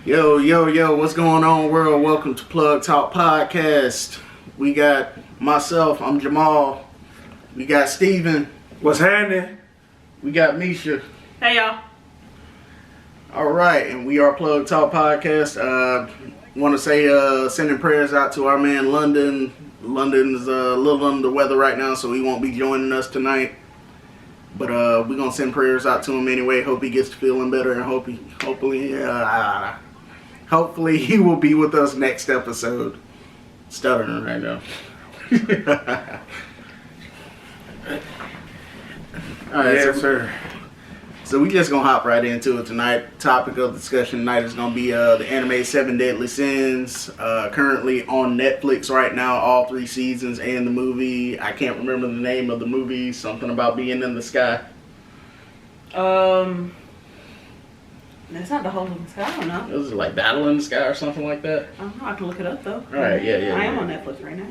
Yo, what's going on, world? Welcome to Plug Talk Podcast. We got myself, I'm Jamal. We got Steven. What's happening? We got Misha. Hey, y'all. Alright, and we are Plug Talk Podcast. Want to say sending prayers out to our man London. London's a little under the weather right now, so he won't be joining us tonight. But we're going to send prayers out to him anyway. Hope he gets to feeling better, and hopefully he will be with us next episode. Stuttering right now. Alright, Yes, sir. So we just gonna hop right into it tonight. Topic of discussion tonight is gonna be the anime Seven Deadly Sins. Currently on Netflix right now, all 3 seasons and the movie. I can't remember the name of the movie. Something about being in the sky. It's not the whole of the sky, I don't know. It was like Battle in the Sky or something like that. I don't know, I can look it up though. Alright, yeah. I am on Netflix right now.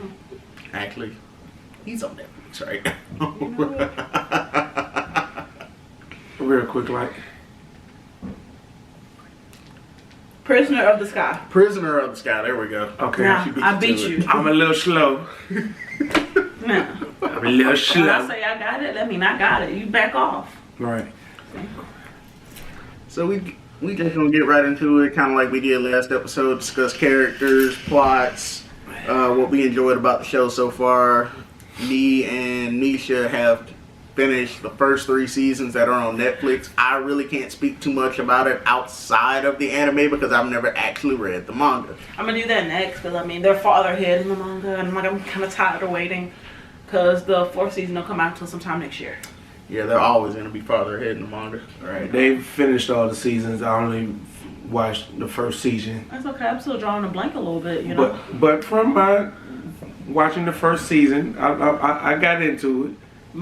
Actually, he's on Netflix right now. You know what? Real quick, like. Prisoner of the Sky. Prisoner of the Sky. There we go. Okay. Nah, She beat I you beat to you. it. I'm a little slow. Nah. I'm a little When I slow. say I got it, that mean I got it. You back off. Right. So we just gonna get right into it, kind of like we did last episode. Discuss characters, plots, what we enjoyed about the show so far. Me and Nisha have finished the first 3 seasons that are on Netflix. I really can't speak too much about it outside of the anime because I've never actually read the manga. I'm gonna do that next because I mean they're farther ahead in the manga and I'm kind of tired of waiting because the 4th season will come out until sometime next year. Yeah, they're always gonna be farther ahead in the manga. Right. They finished all the seasons. I only watched the first season. That's okay. I'm still drawing a blank a little bit, you know. But from my watching the first season, I got into it.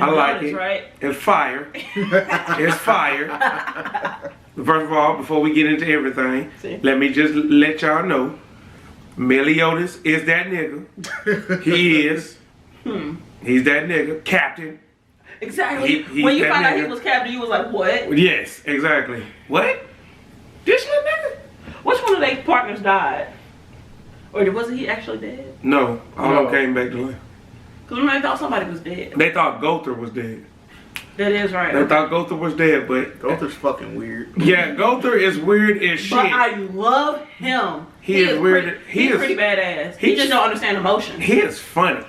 I like it. Right? It's fire. It's fire. First of all, before we get into everything, See? let me just let y'all know, Meliodas is that nigga. He is. He's that nigga. Captain. Exactly. He when you that found out he nigga. was captain, you was like, what? Yes, exactly. What? This little nigga? Which one of their partners died? Or wasn't he actually dead? No, all No. came back to life. Because remember, I thought somebody was dead. They thought Gother was dead. That is right. They thought Gother was dead, but Gother's fucking weird. yeah, Gother is weird as shit. But I love him. He is weird. He's He is- pretty badass. he He just don't understand emotion. He is funny.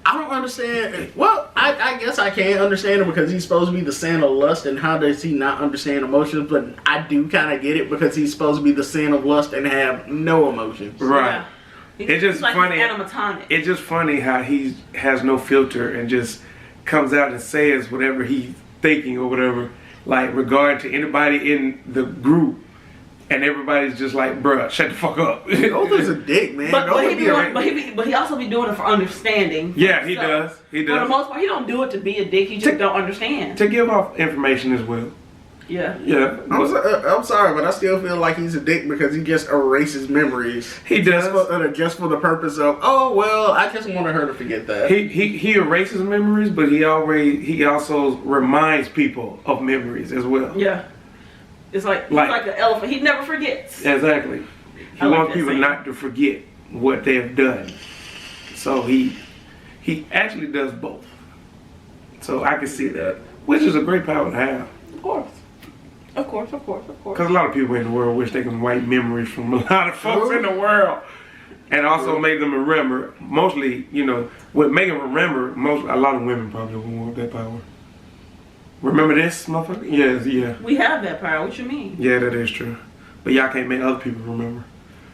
I don't understand. Well, I guess I can't understand him because he's supposed to be the sin of lust, and how does he not understand emotions? But I do kind of get it because he's supposed to be the sin of lust and have no emotions. Right. Yeah. It's just he's like funny. animatronic. It's just funny how he has no filter and just comes out and says whatever he's thinking or whatever, like regard to anybody in the group, and everybody's just like, bruh, shut the fuck up. Gother's a dick, man. but Gother he be be a- but he also be doing it for understanding. Yeah, he So, does. He For the does. most part, he don't do it to be a dick. He just don't understand. To give off information as well. Yeah. Yeah. I'm sorry, but I still feel like he's a dick because he just erases memories. He does. Just for the purpose of, oh, well, I just wanted her to forget that. He erases memories, but he also reminds people of memories as well. Yeah. It's like he's like an elephant. He never forgets. Exactly. He I like wants that people saying. not to forget what they have done. So he actually does both. So I can see that, which is a great power to have. Of course. Of course. Because a lot of people in the world wish they can wipe memories from a lot of folks in the world. And also make them remember, mostly, what make them remember, a lot of women probably don't want that power. Remember this, motherfucker? Yes, yeah. We have that power. What you mean? Yeah, that is true. But y'all can't make other people remember.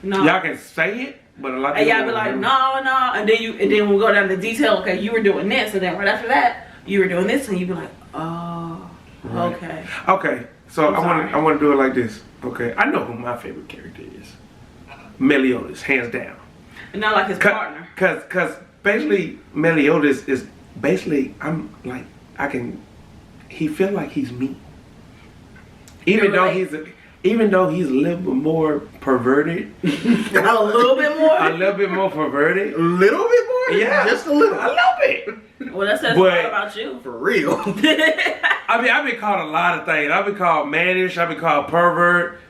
No. Y'all can say it, but a lot of And people y'all be won't like, remember. no, and then we'll go down to detail. Okay, you were doing this, and then right after that, you were doing this, and you'd be like, oh, Right. okay. Okay, so I'm sorry. I want to do it like this. Okay, I know who my favorite character is. Meliodas, hands down. And not like his partner. Cause basically Meliodas is basically he feel like he's me. Even though he's a little bit more perverted. A little bit more. A little bit more perverted. A little bit more? Yeah. Just a little. A little bit. Well, that says a But- lot about you. For real. I mean, I've been called a lot of things. I've been called mannish. I've been called pervert.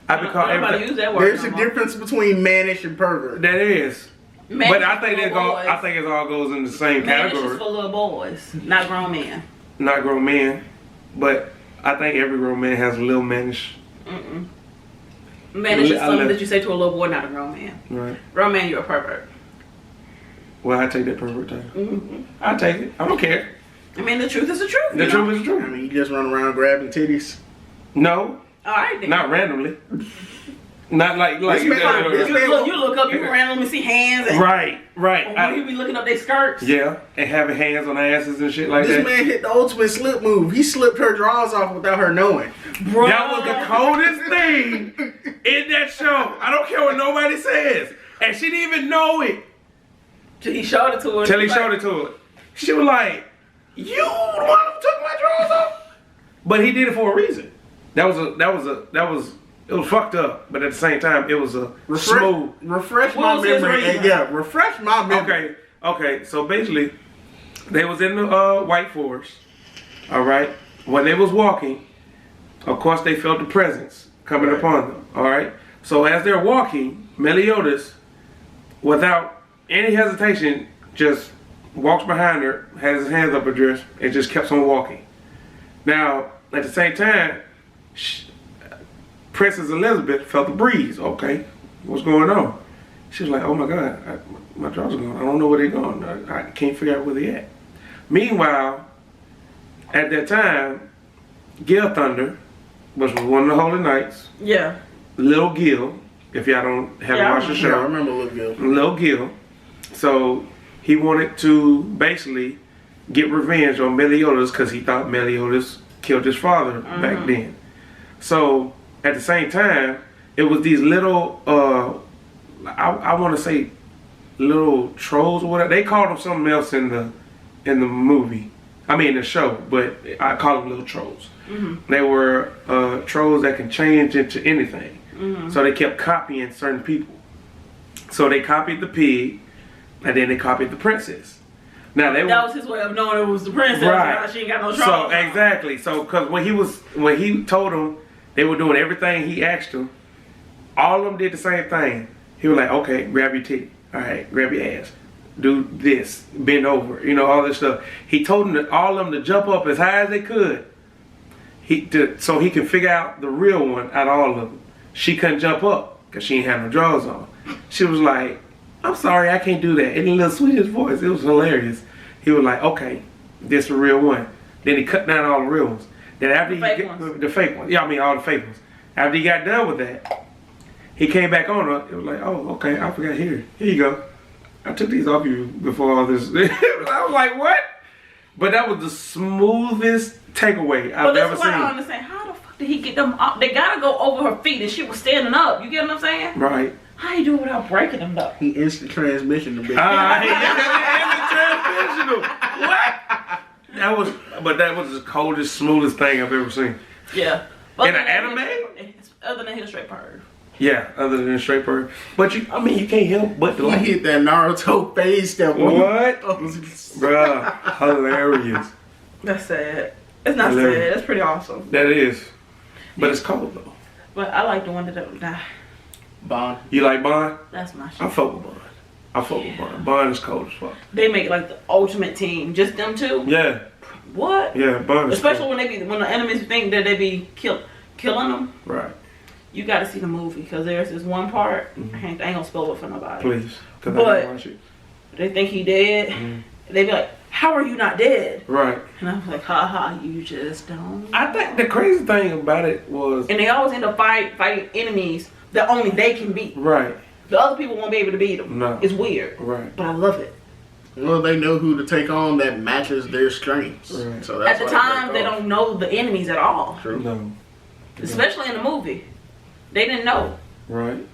I've been called Nobody everything. use that word. There's no a more. difference between mannish and pervert. That is. Man, But I think it's it for all. boys. I think it all goes in the same Man, it's category. just for little boys, not grown men. Not grown men, but I think every grown man has a little mannish. Man, it's just I something love- that you say to a little boy, not a grown man. Right. Grown man, you're a pervert. Well, I take that pervert time. Mm-hmm. I take it. I don't care. I mean, the truth is the truth. The you truth know? is I true. mean, you just run around grabbing titties. No, All right, then. not randomly. Not like This you man- got this You man- look up, you randomly see hands, and Right. when you be looking up their skirts. Yeah, and having hands on asses and shit like This that. man hit the ultimate slip move. He slipped her drawers off without her knowing. Bro. That was the coldest thing in that show. I don't care what nobody says, and she didn't even know it He showed it to her. till he showed it to her. She was like, "You the one who took my drawers off," but he did it for a reason. That was. It was fucked up, but at the same time, it was a smooth. Refresh What my was his memory. reason? And yeah, refresh my memory. Okay. So basically, they was in the White Forest. All right. When they was walking, of course they felt the presence coming Right. upon them. All right. So as they're walking, Meliodas, without any hesitation, just walks behind her, has his hands up her dress, and just kept on walking. Now, at the same time, Princess Elizabeth felt the breeze. Okay, what's going on? She was like, "Oh my God, my drawers are gone. I don't know where they're going. I can't figure out where they at." Meanwhile, at that time, Gil Thunder was one of the Holy Knights. Yeah. Little Gil, if y'all haven't Yeah, I watched the Yeah, I show, remember Lil Gil. Lil Gil. So he wanted to basically get revenge on Meliodas because he thought Meliodas killed his father back then. So at the same time, it was these little, I want to say, little trolls or whatever. They called them something else in the movie. I mean the show, but I call them little trolls. They were trolls that can change into anything. So they kept copying certain people. So they copied the pig, and then they copied the princess. Now they That was his way of knowing it was the princess. Right. Now she ain't got no So trouble. exactly. So because when he told them they were doing everything he asked them, all of them did the same thing. He was like, "Okay, grab your titty. All right, grab your ass. Do this. Bend over. You know, all this stuff." He told them all of them to jump up as high as they could. So he could figure out the real one out of all of them. She couldn't jump up because she ain't had no drawers on. She was like, "I'm sorry, I can't do that." In the little sweetest voice, it was hilarious. He was like, "Okay, this the real one." Then he cut down all the real ones. Then after the fake ones, yeah, I mean all the fake ones. After he got done with that, he came back on her. It was like, "Oh, okay, I forgot here. Here you go. I took these off you before all this." I was like, "What?" But that was the smoothest takeaway But I've this ever is why I don't seen. understand. How the fuck did he get them up? They gotta go over her feet and she was standing up. You get what I'm saying? Right. How you do it without breaking them though? He instant transmission the bitch. What? That was the coldest, smoothest thing I've ever seen. Yeah. In an anime? Other than his straight perv. Yeah, other than a straight bird. But you can't help but to He like hit that Naruto phase step. What? Oh, Bruh, hilarious. That's sad. It's not Hilarious. sad. That's pretty awesome. That is. But it's cold though. But I like the one that don't die. Bond. You like Bond? That's my shit. I fuck with Bond. I fuck with Bond. Bond is cold as fuck. They make like the ultimate team. Just them two. Yeah. What? Yeah, Bond is Especially cold. when the enemies think that they be killing them. Right. You got to see the movie because there's this one part. I ain't gonna spoil it for nobody. Please. Because I But- didn't watch it. They think he dead. They be like, "How are you not dead?" Right. And I'm like, "Ha ha, you just don't." I think the crazy thing about it was And they always end up fighting enemies that only they can beat. right. The other people won't be able to beat them. No. It's weird, Right. but I love it. Well, they know who to take on that matches their strengths. Right. So that's At the why time, they break off. don't know the enemies at all. True. No. Especially in the movie. They didn't know. Right.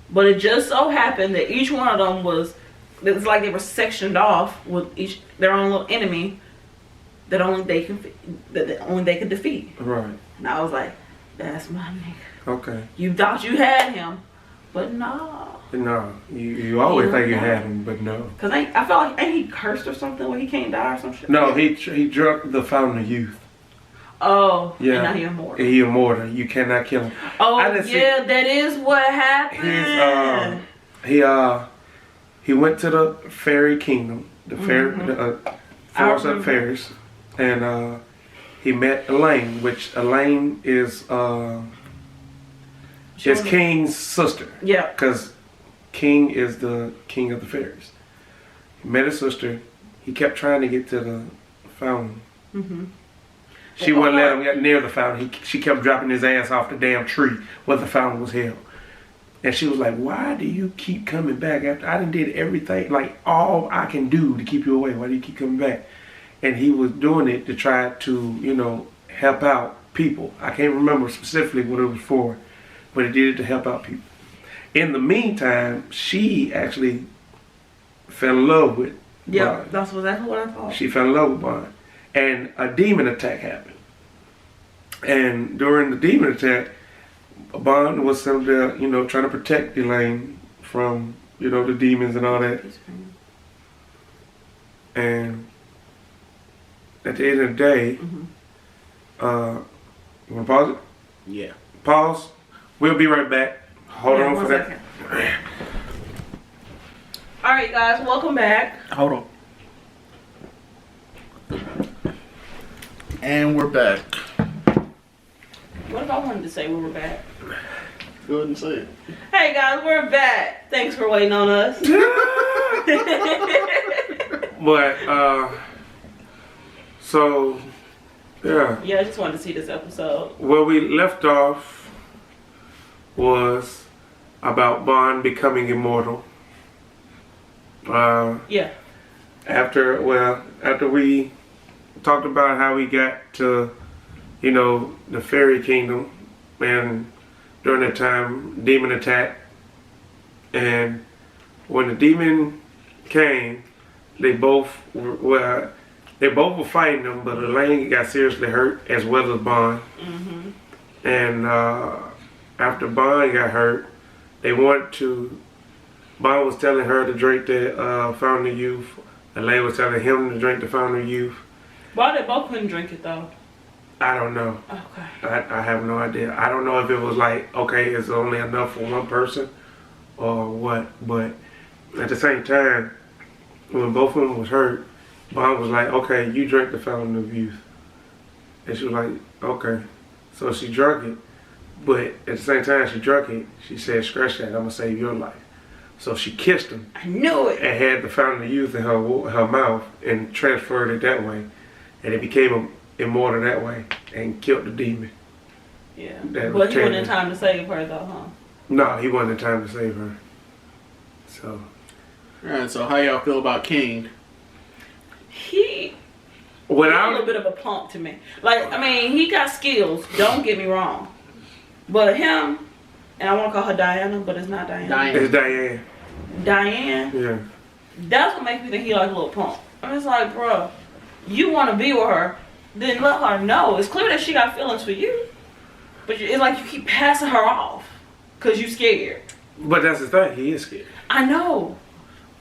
But it just so happened that each one of them it was like they were sectioned off with each their own little enemy that only they could defeat. Right. And I was like, that's my nigga. Okay. You thought you had him, but no. No. You always think you had him, but no. Cause I felt like ain't he cursed or something where he can't die or some shit. No, he drunk the fountain of youth. Oh, Yeah. and now he's immortal. He immortal. You cannot kill him. Oh, I didn't see- yeah, that is what happened. He went to the fairy kingdom, the fairy forest of the fairies, and he met Elaine, which Elaine is King's sister. Yeah. Because King is the king of the fairies. He met his sister. He kept trying to get to the fountain. Mm-hmm. She wouldn't let him get near the fountain. She kept dropping his ass off the damn tree where the fountain was held. And she was like, why do you keep coming back after I done did everything, like all I can do to keep you away? Why do you keep coming back? And he was doing it to try to, help out people. I can't remember specifically what it was for, but he did it to help out people. In the meantime, she actually fell in love with Yeah, Bond. that's exactly what I thought. She fell in love with Bond. And a demon attack happened. And during the demon attack, Bond was sent there, trying to protect Elaine from, the demons and all that. And at the end of the day, you want to pause it? Yeah. Pause. We'll be right back. Hold on for that. All right, guys, welcome back. Hold on. And we're back. What if I wanted to say we were back? Go ahead and say it. Hey, guys, we're back. Thanks for waiting on us. But, so, yeah. Yeah, I just wanted to see this episode. Where we left off was about Bond becoming immortal. Yeah. After we talked about how we got to, the fairy kingdom, and during that time, demon attack, and when the demon came, they both were fighting them, but Elaine got seriously hurt as well as Bond. Mm-hmm. And after Bond got hurt, Bond was telling her to drink the Fountain of Youth. Elaine was telling him to drink the Fountain of Youth. Why they both couldn't drink it though? I don't know. Okay. I have no idea. I don't know if it was like, okay, it's only enough for one person or what. But at the same time, when both of them was hurt, Bond was like, okay, you drink the Fountain of Youth. And she was like, okay. So she drank it. But at the same time she drank it, she said, scratch that, I'm going to save your life. So she kissed him I knew it. and had the Fountain of Youth in her mouth and transferred it that way. And it became immortal that way and killed the demon. Yeah. That But was he wasn't in terrible. time to save her though, huh? No, he wasn't in time to save her. So, Alright, so how y'all feel about King? He's a little bit of a punk to me. Like, I mean, he got skills, don't get me wrong. But him, and I want to call her Diana, but it's not Diana. it's Diane. Diane, Yeah. that's what makes me think he like a little punk. I'm just like, bro, you want to be with her, then let her know. It's clear that she got feelings for you. But it's like you keep passing her off because you scared. But that's the thing, he is scared. I know.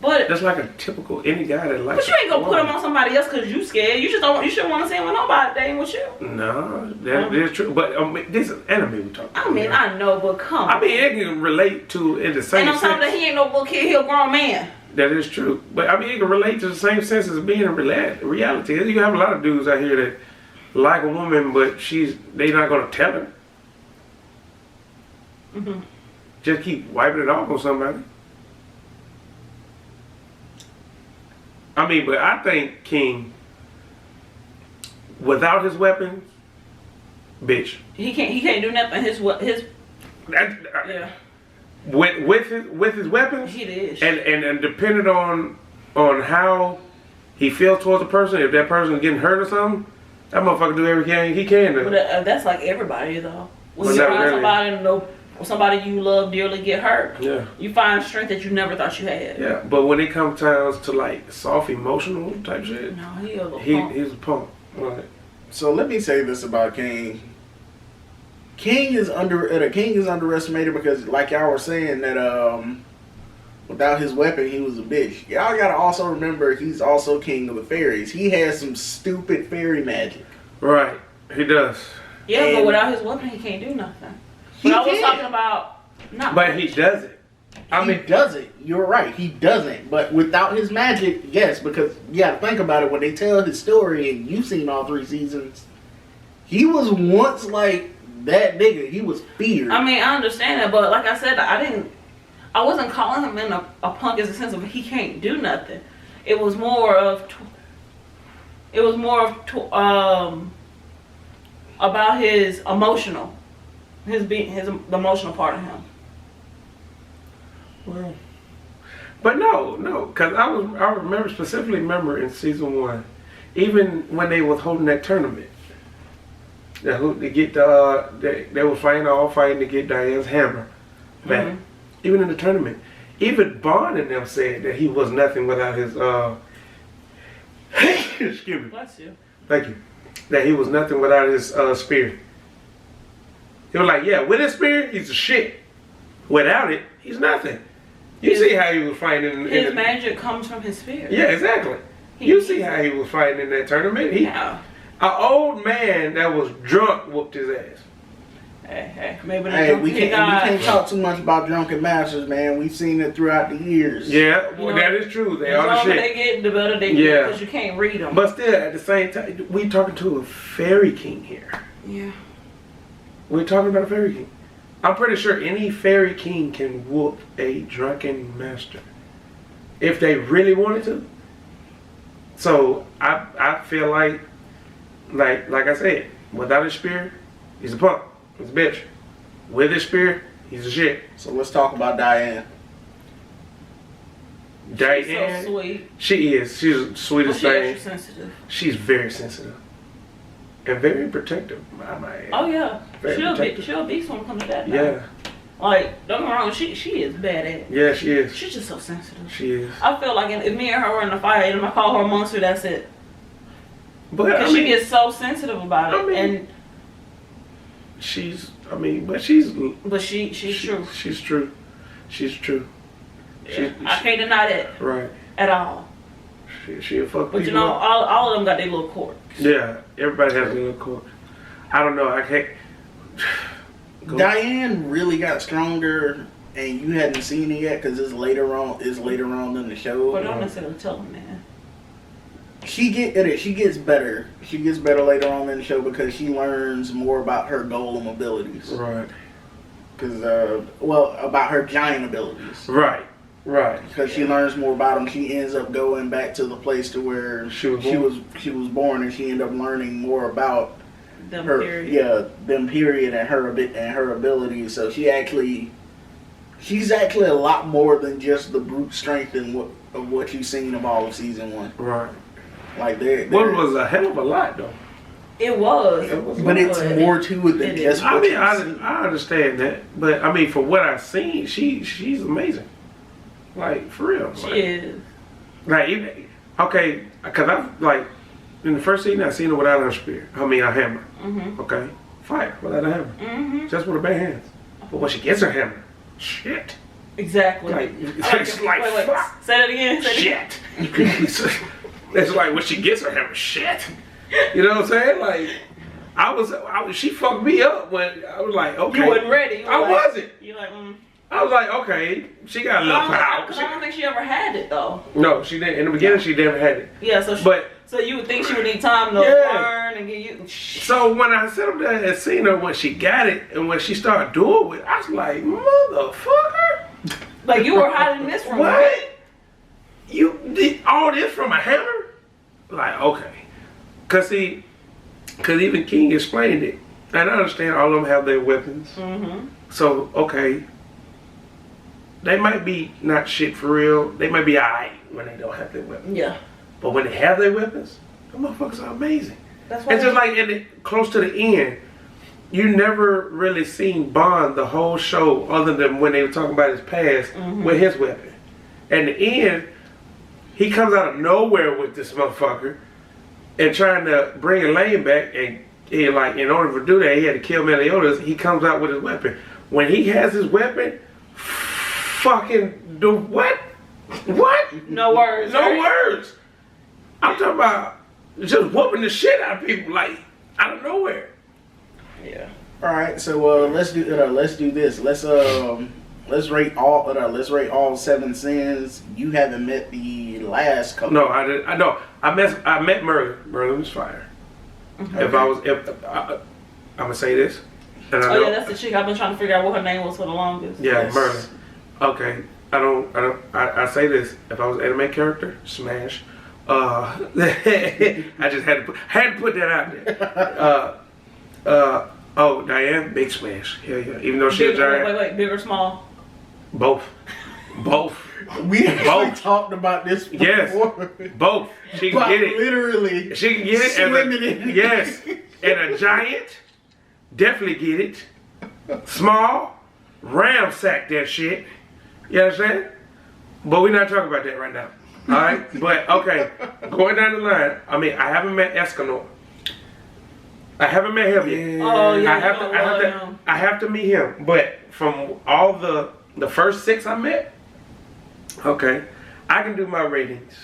But That's like a typical, any guy that likes. But you ain't gonna put him on somebody else because you scared. You shouldn't want to see him with nobody that ain't with you. No, that's true. But this is anime we talking about. I mean, I know, but come I on. mean, it can relate to in the same And on top of that, sense. he ain't no little kid, he a grown man. That is true. But I mean, it can relate to the same sense as being in reality. You have a lot of dudes out here that like a woman, but they not gonna tell her. Mm-hmm. Just keep wiping it off on somebody. I mean, but I think King, without his weapons, bitch. He can't do nothing. His yeah. With his weapons, He did. and depending on how he feels towards a person, if that person is getting hurt or something, that motherfucker do everything he can to. But that's like everybody though. When Well, you not find really. somebody you love dearly get hurt, Yeah. you find strength that you never thought you had. Yeah, but when it comes times to like soft emotional type shit, No, he a little punk. he's a punk. Right. So let me say this about King. King is underestimated because, like y'all were saying, that without his weapon, he was a bitch. Y'all gotta also remember he's also king of the fairies. He has some stupid fairy magic. Right. He does. Yeah, And- but without his weapon, he can't do nothing. He But I was can. talking about not. But he does it. I mean, he doesn't. You're right. He doesn't. But without his magic, yes, because you got to think about it. When they tell his story, and you've seen all 3 seasons, he was once like that nigga. He was feared. I mean, I understand that, but like I said, I wasn't calling him in a punk as a sense of he can't do nothing. It was more of. About his emotional, the emotional part of him. well, but no, because I specifically remember in season 1, even when they was holding that tournament, they were all fighting to get Diane's hammer back. Mhm. Even in the tournament, even Bond and them said that he was nothing without his excuse me, Bless you. thank you, that he was nothing without his spear. He was like, yeah, with his spear, he's a shit. Without it, he's nothing. You see how he was fighting in His the magic comes from his spirit. Yeah, exactly. You see how he was fighting in that tournament. Yeah. An old man that was drunk whooped his ass. Hey, maybe the Hey, drunk we he can't got. talk too much about drunken masters, man. We've seen it throughout the years. Yeah, well, You know, that is true. They The are the longer shit. they get, the better they Yeah. get because you can't read them. But still, at the same time, we talking to a fairy king here. Yeah. We're talking about a fairy king. I'm pretty sure any fairy king can whoop a drunken master if they really wanted to. So I feel like I said, without his spear, he's a punk. He's a bitch. With his spear, he's a shit. So let's talk about Diane. She's Diane, so sweet. she is. She's the But sweetest she's thing. extra sensitive. She's very sensitive and very protective. I might add. Oh yeah. Very protective. She'll be when it comes to that. now. Yeah, Like, don't get me wrong, she is badass. yeah, she is. She's just so sensitive. She is. I feel like if me and her were in a fight and I call her a monster, that's it. But Because I she mean, gets so sensitive about it. I mean, and she's true. She's true. She's true. I can't deny that Right. at all. She'll fuck But you people know, up. all of them got their little quirks. Yeah, everybody has a little quirk. I don't know. I can't. Go. Diane really got stronger, and you hadn't seen it yet because it's later on. It's later on in the show. But don't necessarily tell them that. She gets better. She gets better later on in the show because she learns more about her golem abilities. Right. Because about her giant abilities. Right. Right. Because she learns more about them. She ends up going back to the place to where She was born, and she ended up learning more about Them her. period. Yeah, them period and her abilities. So she's actually a lot more than just the brute strength of what you've seen of all of season 1. Right. Like they're What was a hell of a lot though. It was. but it's more to it than It just is. I what mean, you've seen. I understand that, but I mean, for what I've seen, she's amazing. Like for real. She Like, is. Like, okay, because I've, like, in the first season, I seen her without her spear. I mean, a hammer. Mm-hmm. Okay? Fire without a hammer. Mm-hmm. Just with her bare hands. But when she gets her hammer, shit. Exactly. Like, I it's like, wait. fuck. Say that again. Say that again. Shit. It's like when she gets her hammer, shit. You know what I'm saying? Like, she fucked me up when I was like, okay. You wasn't ready. You were I like- wasn't. You like, I was like, okay, she got a little power. Because I don't think she ever had it though. No, she didn't. In the beginning, she never had it. Yeah, so you would think she would need time to Yeah. learn and get you. So when I sat up there and seen her when she got it and when she started doing it, I was like, motherfucker. Like you were hiding this from me. What? You did all this from a hammer? Like, okay. Cause even King explained it. And I understand all of them have their weapons. Mm-hmm. So, okay. They might be not shit for real. They might be alright when they don't have their weapons. Yeah. But when they have their weapons, the motherfuckers are amazing. That's why. It's just like close to the end, you never really seen Bond the whole show other than when they were talking about his past with his weapon. At the end, he comes out of nowhere with this motherfucker and trying to bring Elaine back and like in order to do that he had to kill Meliodas. He comes out with his weapon. When he has his weapon, fucking do what? What? no words. No right? words. I'm talking about just whooping the shit out of people. Like, out of nowhere. Yeah. All right, so let's do this. Let's rate all 7 sins. You haven't met the last couple. No, I did. I met Merlin. Merlin was fire. Okay. I'm gonna say this. And Oh yeah, that's the chick. I've been trying to figure out what her name was for the longest. Yeah, Yes. Merlin. Okay, I say this. If I was an anime character, smash. I just had to put that out there. Oh, Diane, big smash. Yeah. Even though she's a giant. Wait, big or small? Both. We actually Both. talked about this before. Yes. Both. She can But get it. literally, She can get it. swimming in it. Yes. And a giant, definitely get it. Small, ramsack that shit. You understand? But we're not talking about that right now. Alright? But, okay. Going down the line, I mean, I haven't met Escanor. I haven't met him yet. Oh yeah. I have to meet him. But from all the first 6 I met, okay, I can do my ratings.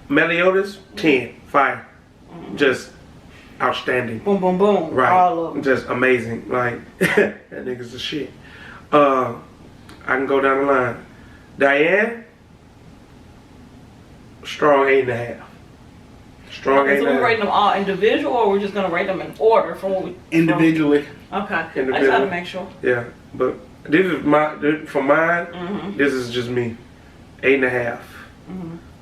Meliodas, 10, fire. Just outstanding. Boom, boom, boom. Right. All of them. Just amazing. Like, that nigga's the shit. I can go down the line. Diane, strong 8.5. Strong Okay, so we 8.5. rate them all individual, or we're just gonna rate them in order from what we individually. Okay. I just Individual. had to make sure. Yeah, but for mine, this is just me. 8.5.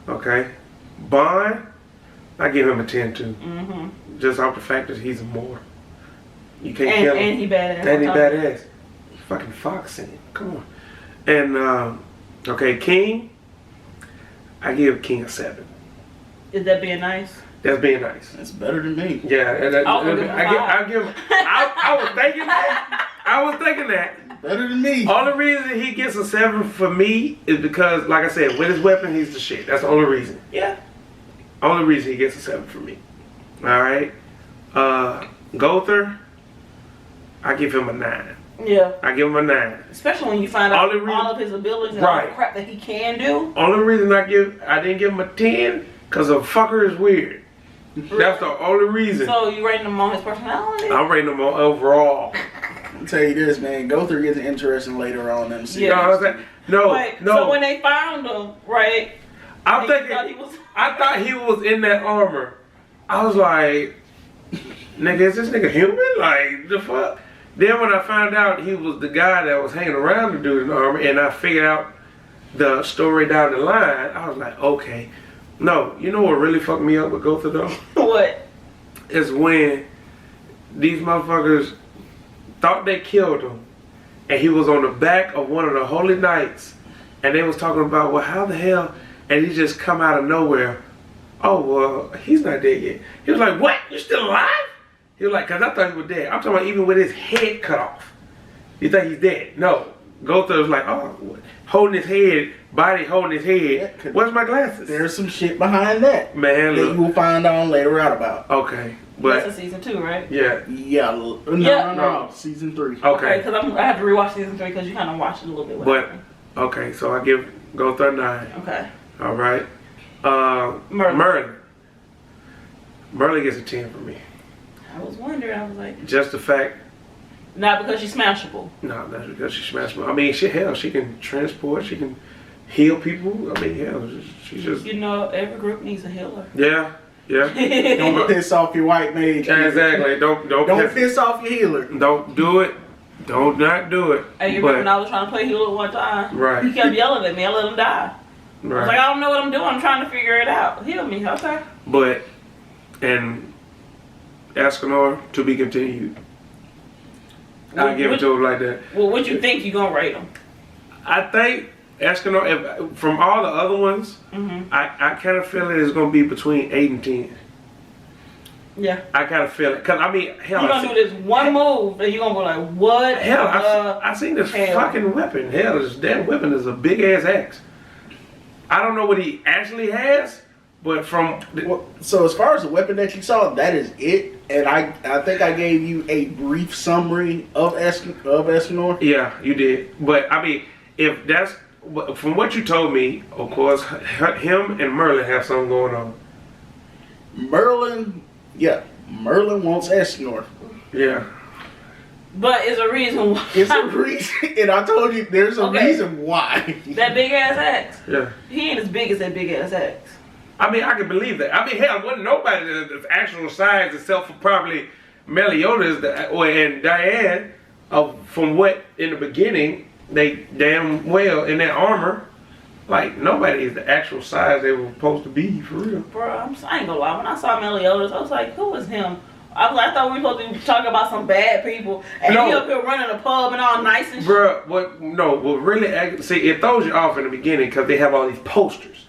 Okay. Bond, I give him a 10 too. Just off the fact that he's immortal. You can't kill him. And he badass. And he badass. Fucking Fox in it. Come on. And okay, King, I give King a 7. Is that being nice? That's being nice. That's better than me. Yeah, and I'll give him a I was thinking that. I was thinking that. Better than me. Only reason he gets a 7 for me is because, like I said, with his weapon, he's the shit. That's the only reason. Yeah. Only reason he gets a 7 for me. Alright. Gother, I give him a 9. Yeah. I give him a 9. Especially when you find out Only reason- all of his abilities and all Right. the crap that he can do. Only reason I didn't give him a 10, because the fucker is weird. That's the only reason. So you rating him on his personality? I'm rating him on overall. I'll tell you this, man. Gother gets interesting later on in the series. You know what I'm saying? No, Wait, no. So when they found him, right? I'm they thinking, thought he was- I thought he was in that armor. I was like, nigga, is this nigga human? Like, the fuck? Then when I found out he was the guy that was hanging around the dude in the armor, and I figured out the story down the line, I was like, okay. No, you know what really fucked me up with Gotha though? What? Is when these motherfuckers thought they killed him, and he was on the back of one of the holy knights, and they was talking about, well, how the hell, and he just come out of nowhere. Oh, well, he's not dead yet. He was like, what? You still alive? He was like, because I thought he was dead. I'm talking about even with his head cut off. You think he's dead? No. Gotha was like, oh, holding his head, body holding his head. Where's my glasses? There's some shit behind that. Man, That you look. will find out later out about. Okay, That's but in season 2, right? yeah, Yeah. No, Yeah. no. Season 3. okay. Because I have to rewatch season 3 because you kind of watched it a little bit. But okay, so I give Gotha a 9. Okay. All right. Merlin. Merlin gets a 10 for me. I was wondering. I was like, Just the fact, not because she's smashable. no, that's because she smashed me. I mean, she can transport, she can heal people. I mean, hell, she just, You know, every group needs a healer. yeah. Don't piss off your white mage. Exactly. Don't Don't piss off your healer. Don't do it. Don't not do it. Hey, you remember when I was trying to play healer one time? Right. He kept yelling at me. I let him die. I was like, Right. I don't know what I'm doing. I'm trying to figure it out. Heal me. Okay. But and Escanor to be continued. I give it to him like that. Well, what you think you gonna rate him? I think Escanor, from all the other ones, I kind of feel it is going to be between 8 and 10. Yeah. I kind of feel it. Because, I mean, hell, You're gonna do this one move and you're gonna be like, what? hell, I seen this hell? fucking weapon. Hell, this damn weapon is a big ass axe. I don't know what he actually has, but from. Well, so as far as the weapon that you saw, that is it. And I think I gave you a brief summary of Escanor. Yeah, you did. But, I mean, if that's. From what you told me, of course, him and Merlin have something going on. Merlin Yeah, Merlin wants Esnor. Yeah. But it's a reason why. It's a reason, and I told you there's a Okay. reason why. That big ass axe. Yeah. He ain't as big as that big ass axe. I mean, I can believe that. I mean, hell, wasn't nobody the actual size except for probably Meliodas and Diane, from what in the beginning they damn well in their armor, like nobody is the actual size they were supposed to be for real. Bro, I ain't gonna lie. When I saw Meliodas, I was like, who is him? I thought we were supposed to be talking about some bad people, and No. he up here running a pub and all nice and shit. Bruh, what really, see, it throws you off in the beginning because they have all these posters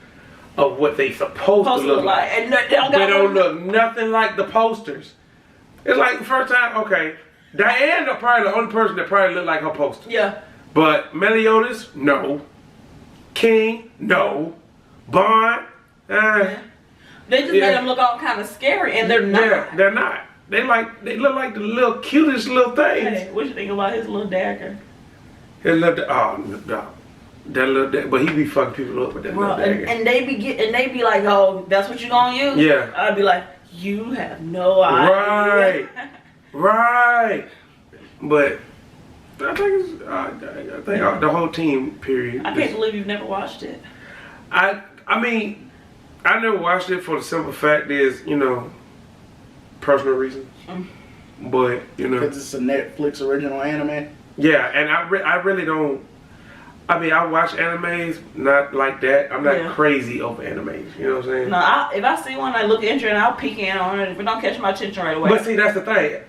of what they supposed to look like. And they don't They got don't look nothing like the posters. It's like the first time, okay, Diane probably the only person that probably looked like her poster. Yeah. But Meliodas, no. King, no. Bond, They just Yeah. made them look all kind of scary, and they're not. yeah, they're not. They look like the little cutest little things. Hey, what you think about his little dagger? They look, oh no, that little, but he be fucking people up with that Bro, little dagger. and they be like, oh, that's what you gonna use? Yeah. I'd be like, you have no idea. Right. But I think the whole team period. I can't believe you've never watched it. I mean, I never watched it for the simple fact is, personal reasons. But Because it's a Netflix original anime. yeah, and I really don't. I mean, I watch animes, not like that. I'm not Yeah. crazy over animes. You know what I'm saying? No, if I see one I look interesting, I'll peek in on it. If it don't catch my attention right away. But see, that's the thing.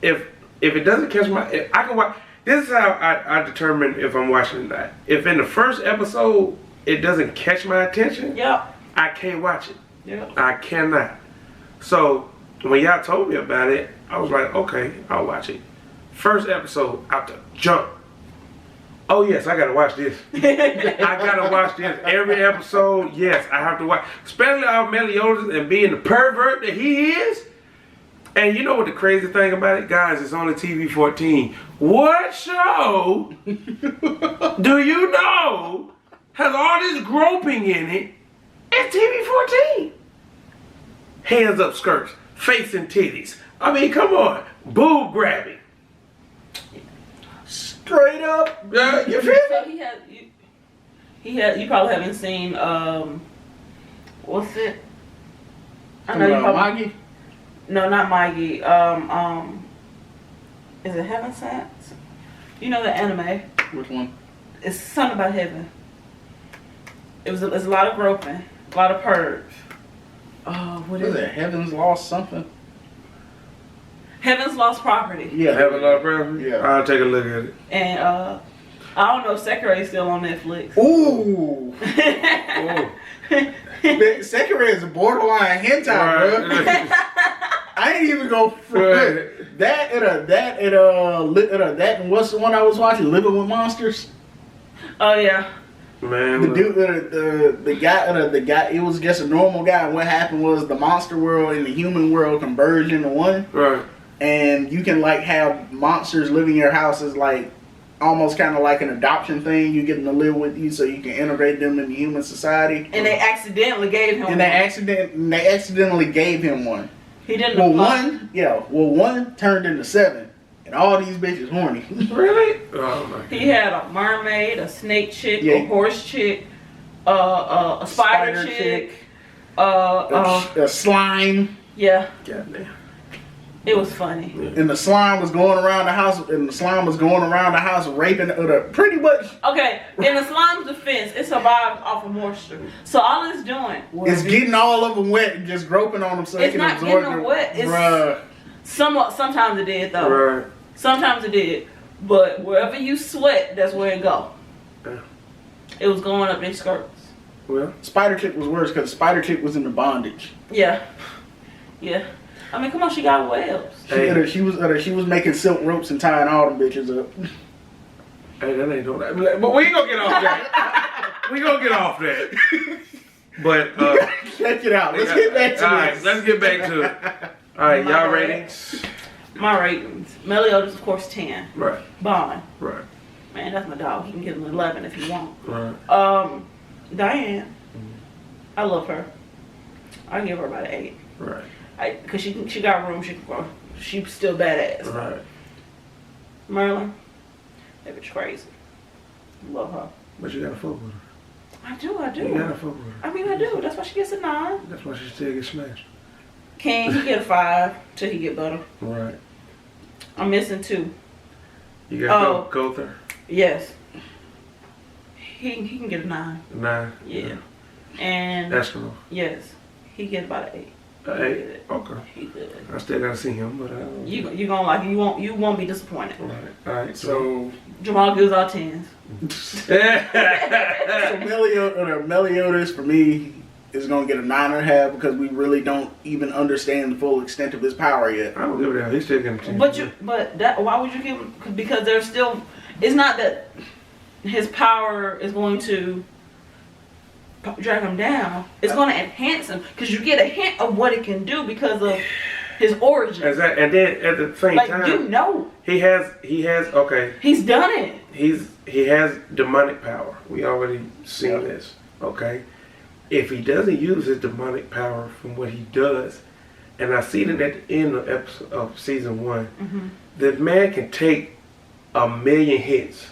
If it doesn't catch I can watch. This is how I determine if I'm watching that. If in the first episode it doesn't catch my attention, Yep. I can't watch it. Yep. I cannot. So when y'all told me about it, I was like, okay, I'll watch it. First episode, out the jump. Oh yes, I gotta watch this. I gotta watch this every episode. Yes, I have to watch, especially our Meliodas and being the pervert that he is. And you know what the crazy thing about it, guys? It's on the TV 14. What show do you know has all this groping in it? It's TV 14. Hands up skirts, face and titties. I mean, come on, boob grabbing. Straight up. You feel So me? he had. You probably haven't seen. What's it? I know Talking you about probably. Maggie? No, not Maggie. Is it Heaven Sent? You know the anime? Which one? It's something about heaven. It's a lot of groping, a lot of purge. Oh, what What is is it? it? Heaven's Lost something? Heaven's Lost Property. Yeah. Have a lot of preference? Yeah. I'll take a look at it. And I don't know if Sekiro is still on Netflix. Ooh. Oh. Sekiro is a borderline hentai, bro. Right. I ain't even go for Right. that and what's the one I was watching? Living with Monsters. Oh yeah. Man, The look. dude, the guy. It was just a normal guy. And what happened was the monster world and the human world converged into one, Right. and you can like have monsters living in your house as like almost kind of like an adoption thing. You get them to live with you so you can integrate them into human society. And they accidentally gave him. And they accidentally gave him one. He didn't. Well, apply. one turned into 7, and all these bitches horny. Really? Oh my He had a mermaid, a snake chick, Yeah. a horse chick, a spider chick. A slime, Yeah, Goddamn. it was funny. and the slime was going around the house, raping pretty much. Okay, in the slime's defense, it survived off of moisture. So all it's doing was It's getting all of them wet and just groping on them so It's it can not absorb getting them the- wet, it's- Bruh. sometimes it did though. Right. Sometimes it did. But wherever you sweat, that's where it go. Yeah. It was going up their skirts. Well, Spider Chick was worse because Spider Chick was in the bondage. Yeah. Yeah. I mean, come on, she got webs. Hey. She was making silk ropes and tying all them bitches up. hey, that ain't no that. But we ain't gonna get off that. We gonna get off that. But Check it out. Let's get back to all this. right, let's get back to it. All right, y'all ratings. My ratings. Meliodas, of course, 10. Right, Bond. right, Man, that's my dog. He can get him 11 if he want. right, Diane. I love her. I give her about an 8. right. Because she got room, she can grow. She's still badass. Right. Merlin, that bitch crazy. Love her. But you gotta fuck with her. I do. You gotta fuck with her. I mean, I do. That's why she gets a 9. That's why she still gets smashed. King, he get a 5 till he get better. Right. I'm missing 2. You gotta go there. Yes. He can get a 9. 9. Yeah. And That's cool. yes, he get about an 8. 8. Okay. He good. I still gotta see him, but You gonna like it. You won't be disappointed. Right. All right. So Jamal gives out 10s. So Meliodas for me is gonna get a 9.5 because we really don't even understand the full extent of his power yet. I don't give a damn. He's still getting 10. Why would you give him? Because there's still. It's not that his power is going to drag him down. It's going to enhance him because you get a hint of what it can do because of his origin. Exactly. And then at the same Like time, you know, he has okay. he's done it. He has demonic power. We already seen this. Okay. If he doesn't use his demonic power from what he does, and I see that at the end of season 1, the man can take 1,000,000 hits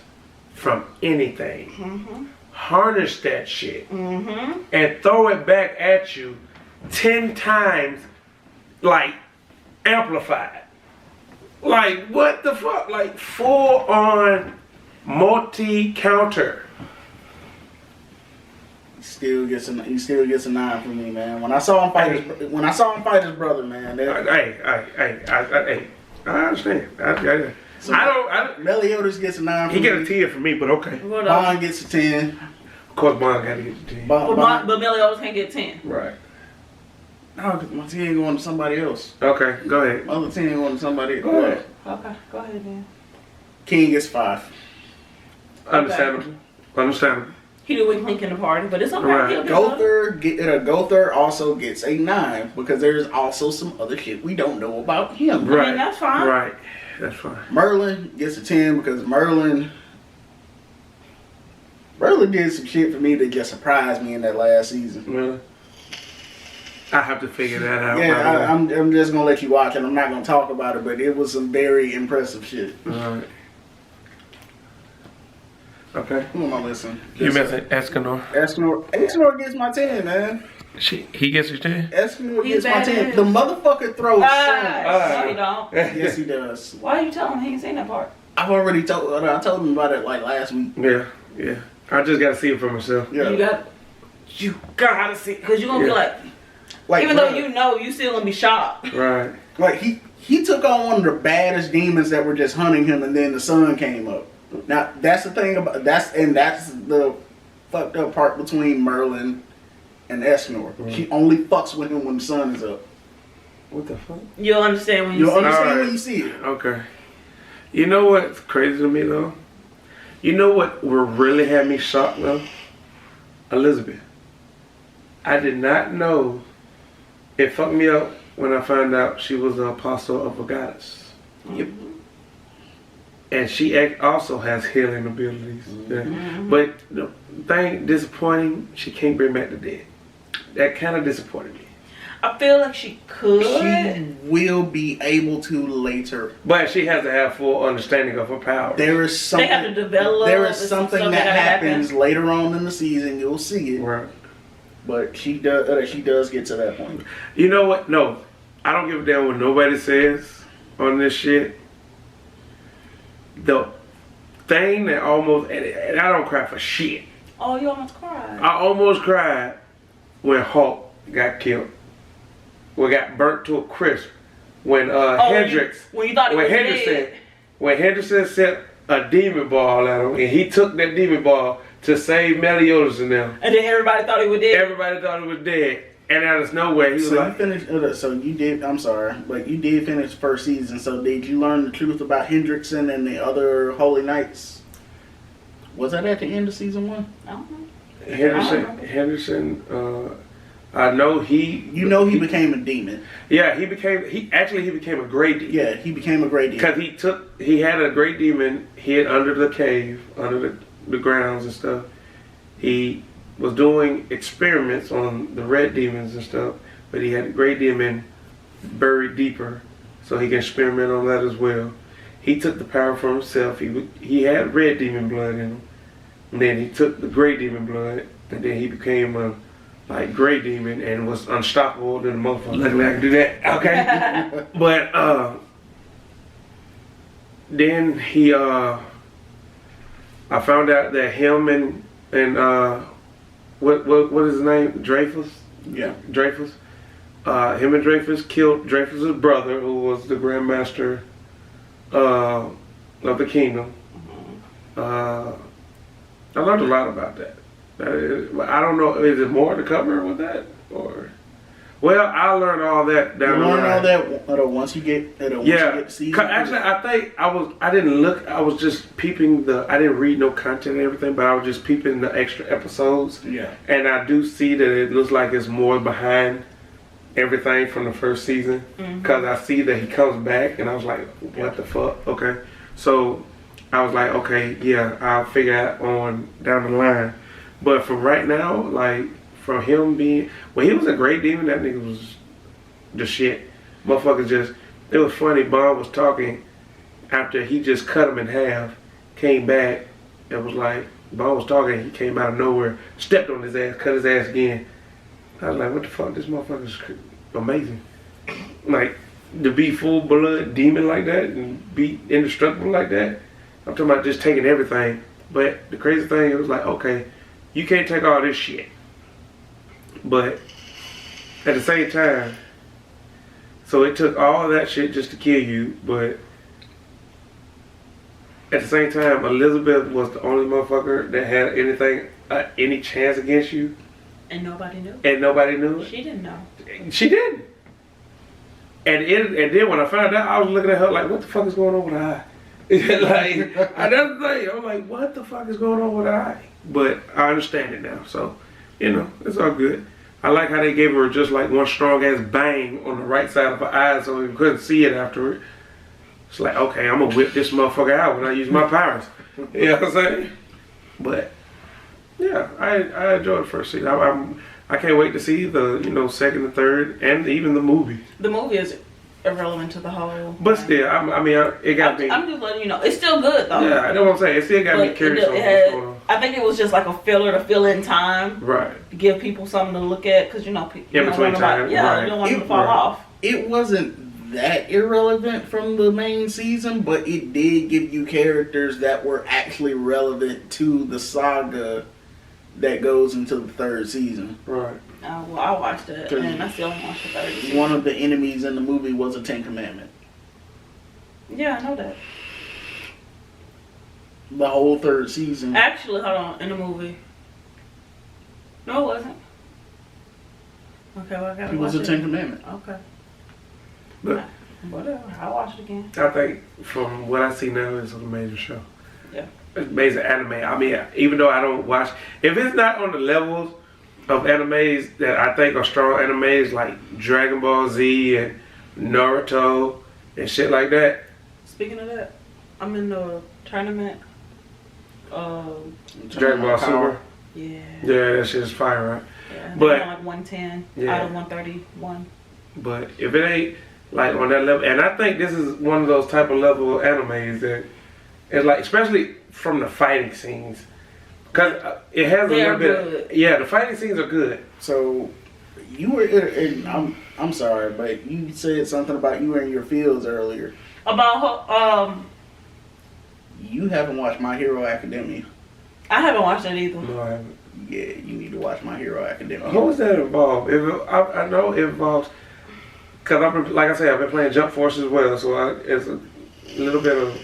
from anything, harness that shit, and throw it back at you 10 times, like amplified. Like what the fuck? Like full on multi-counter. He still gets a 9 from me, man. When I saw him fight his brother, man. Hey, I understand. Meliodas gets a 9 from He me. get a 10 from me, but okay. What else? Bond gets a 10. Of course, Bond got to get the 10. But Meliodas can't get 10. Right. No, 'cause my 10 going to somebody else. Okay, go ahead. My other 10 going to somebody else. Go ahead. Okay, go ahead then. King gets 5. Understandable. Understandable. He the weak link in the party, but it's okay. Right. He'll get better. Gother also gets a 9 because there's also some other shit we don't know about him. Right. I mean, that's fine. Right. That's fine. Merlin gets a 10 because Merlin did some shit for me that just surprised me in that last season. Really? I have to figure that out. Yeah, I'm just gonna let you watch it. I'm not gonna talk about it, but it was some very impressive shit. Right. Okay. Who am I listening? You missing Escanor? Escanor gets my 10, man. He gets his 10? Escanor He's gets my 10. badass. The motherfucker throws shots. No, he don't. Yes, he does. Why you telling him he ain't seen that part? I told him about it like last week. Yeah. I just gotta see it for myself. Yeah. You gotta see, because you're gonna be like, even though you know, you still gonna be shocked. Right. Like he took on one of the baddest demons that were just hunting him, and then the sun came up. Now that's the thing about that's the fucked up part between Merlin and Escanor. She only fucks with him when the sun is up. What the fuck? You'll understand when you You'll see it. understand Alright. when you see it. Okay. You know what's crazy to me though? You know what would really have me shocked though? Elizabeth. I did not know. It fucked me up when I found out she was an apostle of a goddess. Yep. And she also has healing abilities. Yeah. But the thing disappointing, she can't bring back the dead. That kind of disappointed me. I feel like she could. She will be able to later. But she has to have full understanding of her power. There is something. They have to develop. There is some something stuff that gotta happens happen. later on in the season. You'll see it. Right. But she does get to that point. You know what? No. I don't give a damn what nobody says on this shit. The thing that almost, and I don't cry for shit. Oh, you almost cried. I almost cried when Hulk got killed. We got burnt to a crisp. When Hendrix, when you thought he was dead. when Henderson sent a demon ball at him, and he took that demon ball to save Meliodas and them. And then everybody thought he was dead. Everybody thought he was dead, and out of nowhere he was So you like, finished. So you did. I'm sorry, but you did finish the first season. So did you learn the truth about Hendrickson and the other Holy Knights? Was that at the end of season 1? I don't know. Henderson. I know he. You know he became a demon. Yeah, he became a great demon. Yeah, he became a great demon. Because he had a great demon hid under the cave, under the grounds and stuff. He was doing experiments on the red demons and stuff, but he had a great demon buried deeper, so he can experiment on that as well. He took the power for himself. He had red demon blood in him. And then he took the gray demon blood, and then he became a gray demon and was unstoppable than the motherfucker. Luckily I can do that. Okay. But then he I found out that him and what is his name? Dreyfus? Yeah. Dreyfus. Him and Dreyfus killed Dreyfus's brother, who was the Grandmaster of the kingdom. I learned a lot about that. I don't know, is it more to cover with that? Or, well, I learned all that down the line. You learn all that once you get to season. Actually, I think I didn't look, I was just peeping I didn't read no content and everything, but I was just peeping the extra episodes. Yeah. And I do see that it looks like it's more behind everything from the first season. Because I see that he comes back, and I was like, what the fuck? Okay. So I was like, okay, yeah, I'll figure out on down the line. But for right now, like, from him being, when he was a great demon, that nigga was the shit. Motherfucker just, it was funny, Bond was talking after he just cut him in half, came back, and was like, Bond was talking, he came out of nowhere, stepped on his ass, cut his ass again. I was like, what the fuck, this motherfucker's amazing. Like, to be full blood demon like that and be indestructible like that, I'm talking about just taking everything. But the crazy thing, it was like, okay, you can't take all this shit. But at the same time, so it took all of that shit just to kill you, but at the same time, Elizabeth was the only motherfucker that had anything, any chance against you. And nobody knew. And nobody knew it. She didn't know. She didn't. And then when I found out, I was looking at her like, what the fuck is going on with her eye? Like, that's the thing. I'm like, what the fuck is going on with her eye? But I understand it now, so, you know, it's all good. I like how they gave her just like one strong ass bang on the right side of her eye so you couldn't see it afterward. It's like, okay, I'm gonna whip this motherfucker out when I use my powers. You know what I'm saying? But, yeah, I enjoyed the first season. I can't wait to see the, second and third, and even the movie. The movie is irrelevant to the whole. But still, it got me. I'm just letting you know. It's still good though. Yeah, I know what I'm saying. It still got me curious on what's going on. I think it was just like a filler to fill in time. Right. To give people something to look at, because people. In between time. Yeah, right. you don't want them to fall off. It wasn't that irrelevant from the main season, but it did give you characters that were actually relevant to the saga that goes into the third season. Right. Well, I watched it, and I still watched the third season. One of the enemies in the movie was a Ten Commandment. Yeah, I know that. The whole third season. Actually, hold on, in the movie. No, it wasn't. Okay, well, I gotta It was watch a Ten Commandment. Okay. But whatever, I'll watch it again. I think from what I see now, it's an amazing show. Yeah. It's amazing anime. I mean, even though I don't watch, if it's not on the levels of animes that I think are strong animes like Dragon Ball Z and Naruto and shit like that. Speaking of that, I'm in the tournament. Dragon Ball Super. Yeah. Yeah, that shit is fire, right? Yeah, But like 110 yeah. out of 131. But if it ain't like on that level, and I think this is one of those type of level of animes that it's like, especially from the fighting scenes, because it has a little bit. Good. Yeah, the fighting scenes are good. So you were in, I'm sorry, but you said something about you were in your fields earlier. About You haven't watched My Hero Academia. I haven't watched it either. No, I haven't. Yeah, you need to watch My Hero Academia. How does that involve? I know it involves, because I've been, like I said, I've been playing Jump Force as well, so it's a little bit of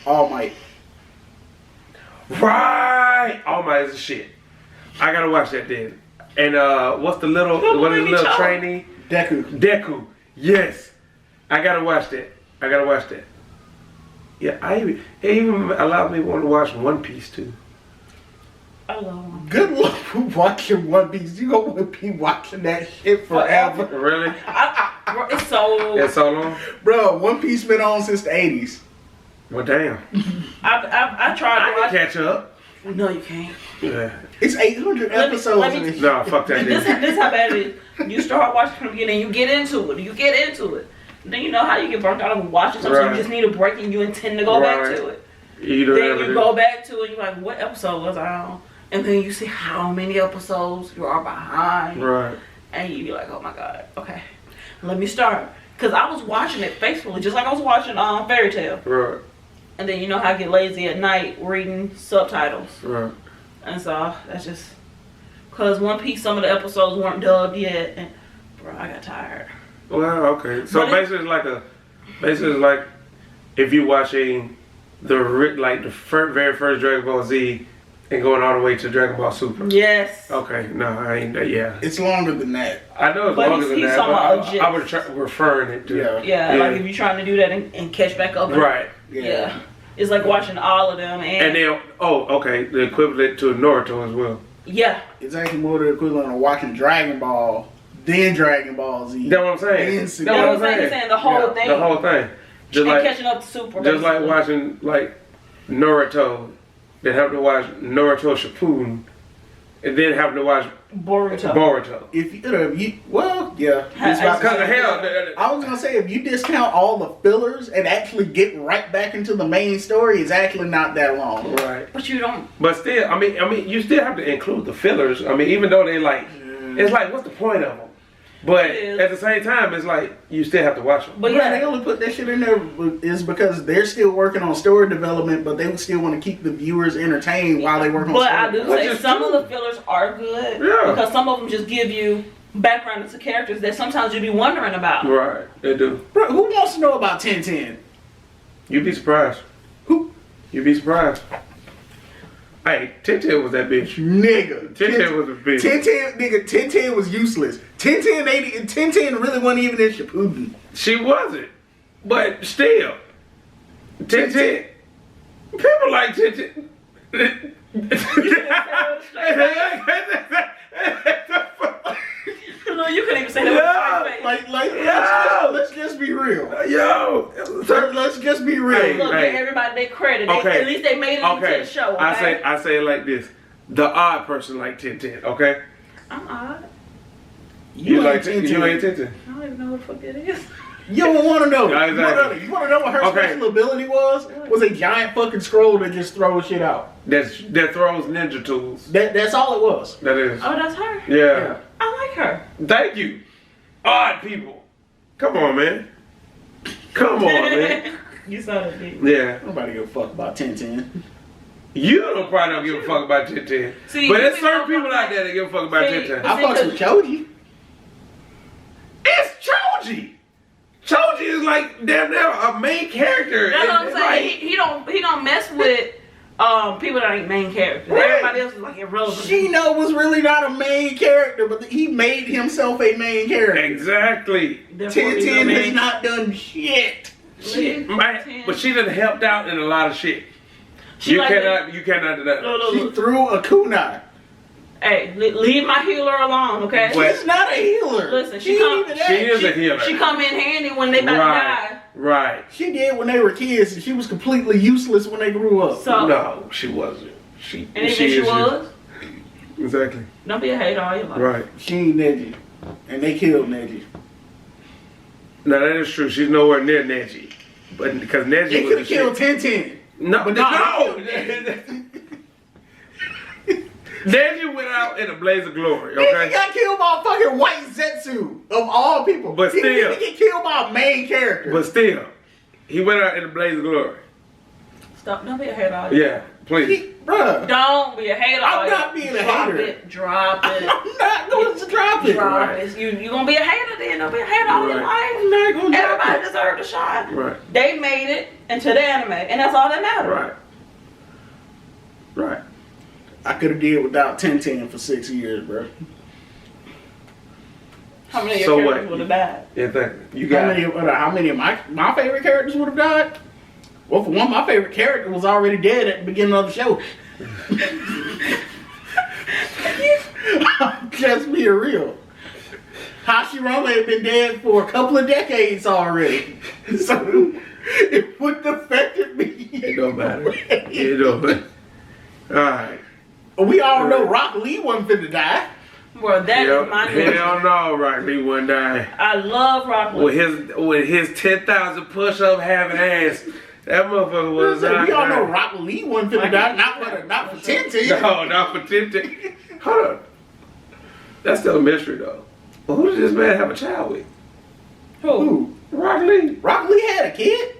All Might. Right! All Might is the shit. I gotta watch that then. And what's the little trainee? Deku. Yes. I gotta watch that. Yeah, it even allowed me to want to watch One Piece too. I love One Piece. Good luck with watching One Piece. You gonna be watching that shit forever. Really? It's so. That's so long? Bro, One Piece been on since the 80s. Well, damn. I tried to I watch. can catch up. No, you can't. Yeah. It's 800 Let me- episodes. let me- in this No, fuck that. This Nigga. is how bad it is. You start watching from the beginning, you get into it. Then you know how you get burnt out of watching something. So Right. you just need a break and you intend to go back Right. to it. You don't Then ever you do. go back to it. You're like, what episode was I on? And then you see how many episodes you are behind. Right. And you be like, oh my god, okay, let me start. Cause I was watching it faithfully, just like I was watching Fairy Tale. Right. And then you know how I get lazy at night reading subtitles. Right. And so that's just cause One Piece, some of the episodes weren't dubbed yet, and bro, I got tired. Well, okay. So But basically, it's like if you watching the very first Dragon Ball Z and going all the way to Dragon Ball Super. Yes. Okay. No, I ain't. Yeah. It's longer than that. I know it's But longer than he's that, talking but about I was referring it to. Yeah. Yeah, Yeah. like if you're trying to do that and catch back up. Right. Yeah. It's like watching all of them And then, okay, the equivalent to Naruto as well. yeah. It's actually more the equivalent of watching Dragon Ball, then Dragon Ball Z. That's what I'm saying. Then That's Super. what That's I'm what I'm saying. saying, the whole Yeah, thing. The whole thing. Just and like catching up to Super. just like basically. watching like Naruto, then having to watch Naruto Shippuden, and then having to watch Boruto. Boruto. If you, well, yeah. I- It's about- Because of hell, I was gonna say, if you discount all the fillers and actually get right back into the main story, it's actually not that long. right. But you don't. But still, I mean, you still have to include the fillers. I mean, even though they like, it's like, what's the point of them? But It is. at the same time, it's like you still have to watch them. But But they yeah. only put that shit in there is because they're still working on story development, but they would still want to keep the viewers entertained while they work on But story. I do Which say is some true. of the fillers are good. Yeah. Because some of them just give you background into characters that sometimes you'd be wondering about. Right, they do. Bro, who wants to know about 1010? You'd be surprised. Who? You'd be surprised. Hey, Tintin was that bitch. Nigga. Tintin was a bitch. 1010, nigga, 1010 was useless. 1010 really wasn't even in Shippuden. She wasn't. But still. Tintin. People like Tintin. No, you couldn't even say that with a straight face. Like, Yeah. let's just be real. Yo. Let's just be real. Hey, Look, hey. give everybody their credit. They, Okay. At least they made it Okay. into the show. Okay? I say it like this. The odd person like Tintin, okay? I'm odd. You like ain't Tintin. You ain't Tintin. I don't even know what the fuck that is. You don't want to know. Yeah, exactly. You want to know what her Okay. special ability was? Was a giant fucking scroll that just throws shit out. That throws ninja tools. That's all it was. That is. Oh, that's her. Yeah. I like her. Thank you. Odd people. Come on, man. Come on, man. You saw that, didn't you? Yeah. Nobody give a fuck about 1010. You probably don't give a fuck about Tintin. See, But you there's think certain I'm people out there that give a fuck about See, Tintin. I fucks with Choji. It's Choji. Choji is like damn near a main character. That's what I'm It's saying. like- He don't mess with people that ain't main characters. Right. Everybody else is like irrelevant. Shino was really not a main character, but he made himself a main character. Exactly. Therefore, he's 1010 a has main- not done shit. Shit, man. But she done helped out in a lot of shit. She You like cannot do that. Look, She look. threw a kunai. Hey, leave my healer alone, okay? What? She's not a healer. Listen, she ain't come- even She that. is a healer. She come in handy when they about to Right. die. Right. She did when they were kids, and she was completely useless when they grew up. So, No, she wasn't. She. and even she is- was. Exactly. Don't be a hater all your life. Right. She ain't Neji. And they killed Neji. Now that is true. She's nowhere near Neji, but because Neji They was could the have killed shit. 1010. No, But no. Neji went out in a blaze of glory. Neji Okay. got killed by fucking White Zetsu, of all people. But He still. didn't get killed by a main character. But still, he went out in a blaze of glory. Stop. Don't be a hater all your Yeah, please. Bruh, Don't be a hater. I'm all your- not being a drop hater. It, drop it. I'm not going to drop it. Drop it. You gonna be a hater then? Don't be a hater all your Right. life. I'm not going to drop Everybody it. deserves a shot. Right. They made it into the anime, and that's all that matters. Right. Right. I could have did without 1010 for 6 years, bro. How many of So your what? characters would have died? Yeah, thank you. You How got it. how many of my favorite characters would have died? Well, for one, my favorite character was already dead at the beginning of the show. I'm just being real. Hashirama had been dead for a couple of decades already. So it wouldn't have affected me. It don't matter. It don't matter. Alright. We all know Rock Lee wasn't finna die. Bro, that is my nigga. Hell no, Rock Lee one day. I love Rock Lee. With his 10,000 push-up having ass, that motherfucker was not. We all know Rock Lee wasn't finna die. Not for 10. No, not for 10. Hold on. That's still a mystery though. Well, who did this man have a child with? Who? Rock Lee. Rock Lee had a kid?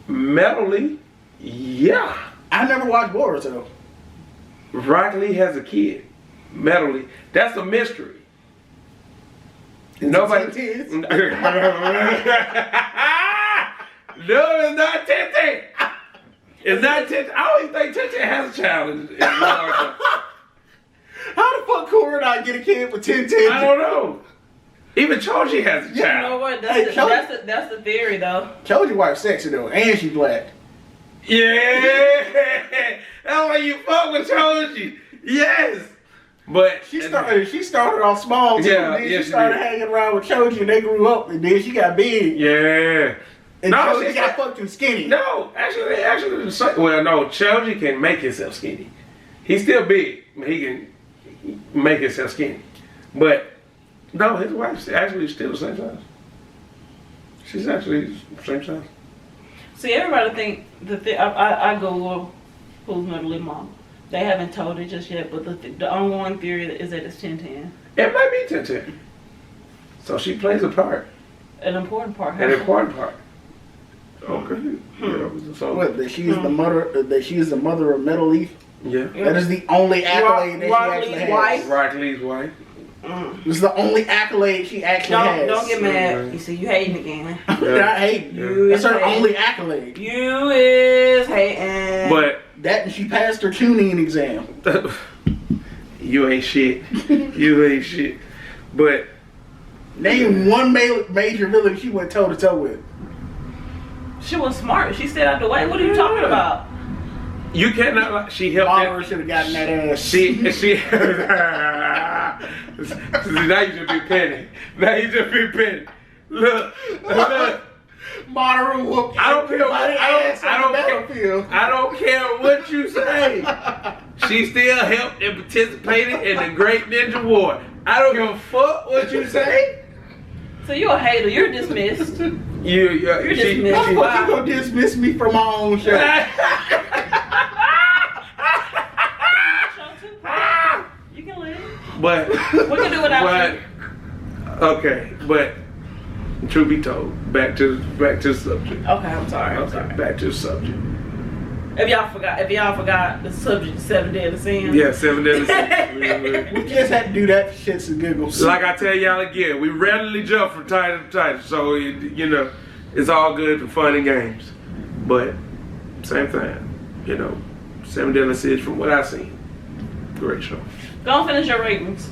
Metal Lee. Yeah. I never watched Boruto. Rock Lee has a kid. Metal Lee. That's a mystery. Nobody. Titties. No, it's not Tete. It's not Tete. I don't even think Tete has a child in Naruto. How the fuck Korra not get a kid with 10 titties? I don't know. Even Choji has a You know child. what? Hey, That's the theory, though. Choji wife sexy though, and she black. Yeah. That's why you fuck with Choji. Yes. But She started off small too, Yeah, and then yeah, she she started did. hanging around with Choji and they grew up and then she got big. yeah. And No, Choji she's got not- fucking skinny. No, actually, the same. Well, no, Choji can make himself skinny. He's still big, but he can make himself skinny. But no, his wife's actually still the same size. She's actually the same size. See, everybody think I go who's Metal Lee mom. They haven't told it just yet, but the ongoing theory is that it's 10-10. It might be 10-10. So she plays a part, An important part. an important part. Okay. Yeah, so, What? That she is the mother. That she is the mother of Metal Leaf. yeah. That is the only accolade that she Rock actually Lee's has. wife. Rock Lee's wife. This is the only accolade she actually has. Don't get mad. You see, you hating again. I hate you. Yeah. That's her only accolade. You is hating. But That and she passed her tuning exam. you ain't shit. You ain't shit. But Name one major villain she went toe to toe with. She was smart. She stayed out the way. What are you talking about? you cannot. She helped. Oliver should have gotten that ass. She. Now you just be petty. Now you just be petty. Look. Maru whooped I don't care what- everybody's I don't- ass I on don't the care. battlefield. I don't care what you say. She still helped and participated in the Great Ninja War. I don't give a fuck what you say. So you're a hater. You're dismissed. You're dismissed. How the fuck Wow. you gonna dismiss me from my own show? You can live. But We can do without you. okay, but truth be told, back to the subject. Okay, I'm sorry. I'm Okay, sorry. back to the subject. If y'all forgot the subject, 7 Deadly Sins. Yeah, 7 Deadly Sins. We just had to do that for shits and giggles. Like I tell y'all again, we rarely jump from title to title, so you know, it's all good for fun and games. But same thing, you know, 7 Deadly Sins from what I've seen, great show. Go and finish your ratings.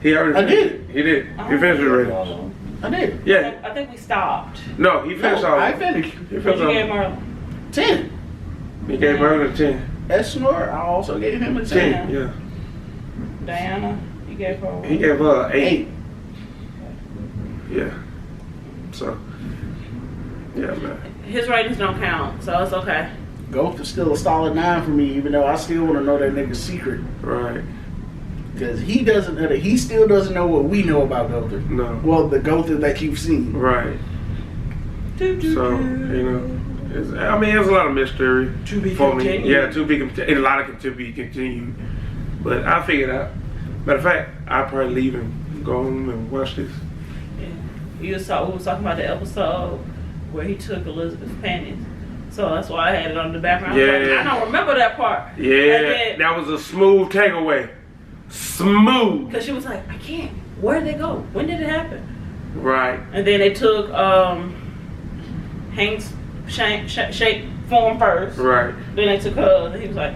He already. I did. He did. He finished the ratings. I did. Yeah. I think we stopped. No, he finished No, all. I finished. He What finished you gave all. Merle? 10. He gave Merlin a 10. Esnor, I also gave him a 10. 10, yeah. Diana, you gave her He gave her an 8. 8. Yeah. So. Yeah, man. His ratings don't count, so it's okay. Ghost is still a solid 9 for me, even though I still want to know that nigga's secret. Right. Because he still doesn't know what we know about Gother. No. Well, the Gother that you've seen. Right. So, you know, there's a lot of mystery To be for me. continued. Yeah, and a lot of to be continued. But I figured out. Matter of fact, I'll probably leave and go home and watch this. Yeah. We was talking about the episode where he took Elizabeth's panties. So that's why I had it on the background. Yeah. I don't remember that part. Yeah, that was a smooth takeaway. Smooth. Because she was like, I can't. Where did they go? When did it happen? Right. And then they took Hank's shape form first. Right. Then they took hers, and he was like,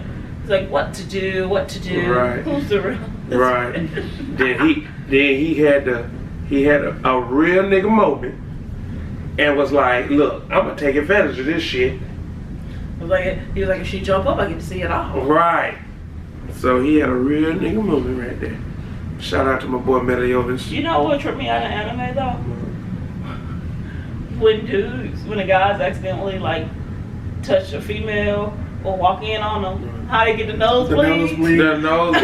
what to do? Right. Who's the real? Right. then he had a real nigga moment and was like, look, I'm gonna take advantage of this shit. He was like, if she jump up, I get to see it all. Right. So he had a real nigga moment right there. Shout out to my boy Meliodas. You know what tripped me out in anime though? When the guys accidentally like touch a female or walk in on them. How they get the nosebleed. nosebleed. The nose.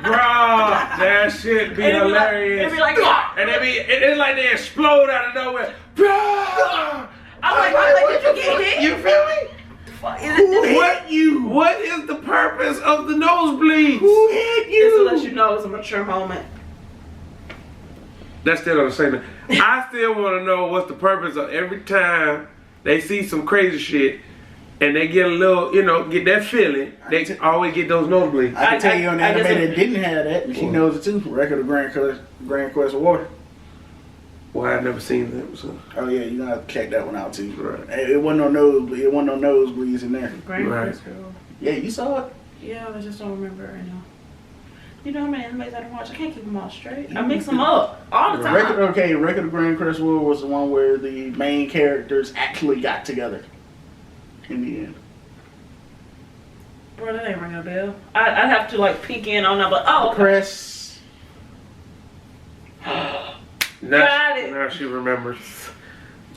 Bruh, that shit be And it be like- hilarious. it be like, yeah. and it's like they explode out of nowhere. Bruh! I'm like, did you get hit? You feel me? Fuck, is it What is the purpose of the nosebleeds? Who hit Just to let you? you know it's a mature moment. That's still don't say nothing. I still want to know what's the purpose of every time they see some crazy shit and they get a little, get that feeling. They always get those nosebleeds. I can tell you on the I guess anime it- that didn't have that, and she knows it too. Record of Grand Quest War. Well, I've never seen them. So. Oh yeah, you're gonna have to check that one out too. Right. Hey, it wasn't no nosebleed. It wasn't no nosebleeds in there. Grand Right. Quest Girl. Yeah, you saw it. Yeah, I just don't remember it right now. You know how many animes I don't watch? I can't keep them all straight. I mix them up all the time. Record of Grand Quest War was the one where the main characters actually got together. In the end. Bro, that ain't ringing a bell. I'd have to like peek in on that, but oh, okay. Crest. Got it. Now she remembers.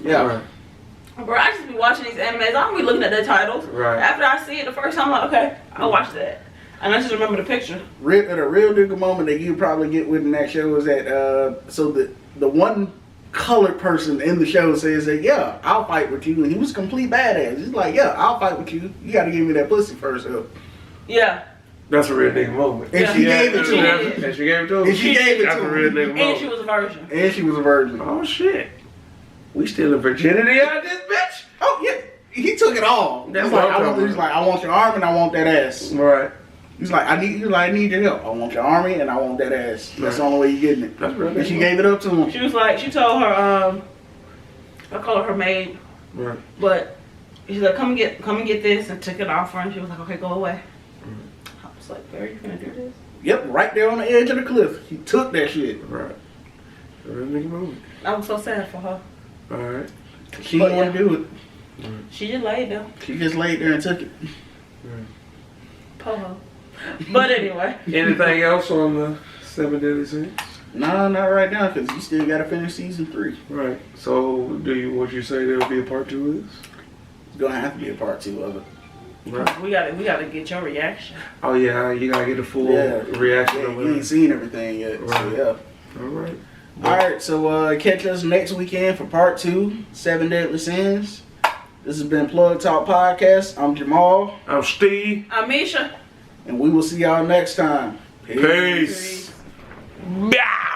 Yeah. Right. Bro, I just be watching these animes. I don't be looking at their titles. Right. After I see it the first time, I'm like, okay, I'll watch that. And I just remember the picture. The real nigga moment that you probably get within that show is that so the one colored person in the show says that, yeah, I'll fight with you, and he was a complete badass. He's like, yeah, I'll fight with you. You gotta give me that pussy first though. Yeah. That's a real nigga moment. And she gave it to him. Yeah. And she gave it to him. And she gave it That's to a real him. nigga And moment. she was a virgin. And she was a virgin. Oh shit. We stealing virginity out of this bitch? Oh yeah, he took it all. That's He's what like, I'm talking he's like, I want your arm and I want that ass. Right. He's like, I need your help. I want your army and I want that ass. That's the Right. only way you getting it. That's real And nigga she moment. gave it up to him. She was like, she told her, I call her maid, Right. but she's like, come and get this, and took it off her, and she was like, okay, go away. I was like, are you gonna do this? Yep, right there on the edge of the cliff. He took that shit. Right. A real nigga moment. I was so sad for her. Alright. She didn't want to do it. She just laid there. She just laid there and took it. Po-ho. But anyway. Anything else on the 7 Deadly Sins? No, not right now, because you still got to finish season 3. Right. So, would you say there'll be a part 2 of this? It's going to have to be a part 2 of it. Right. We gotta get your reaction. Oh yeah, you gotta get a full reaction Yeah, of you ain't it. seen everything yet. Right. So, yeah. Alright. Alright, so catch us next weekend for part 2, 7 Deadly Sins. This has been Plug Talk Podcast. I'm Jamal, I'm Steve. Amisha. and we will see y'all next time. Peace. Bah!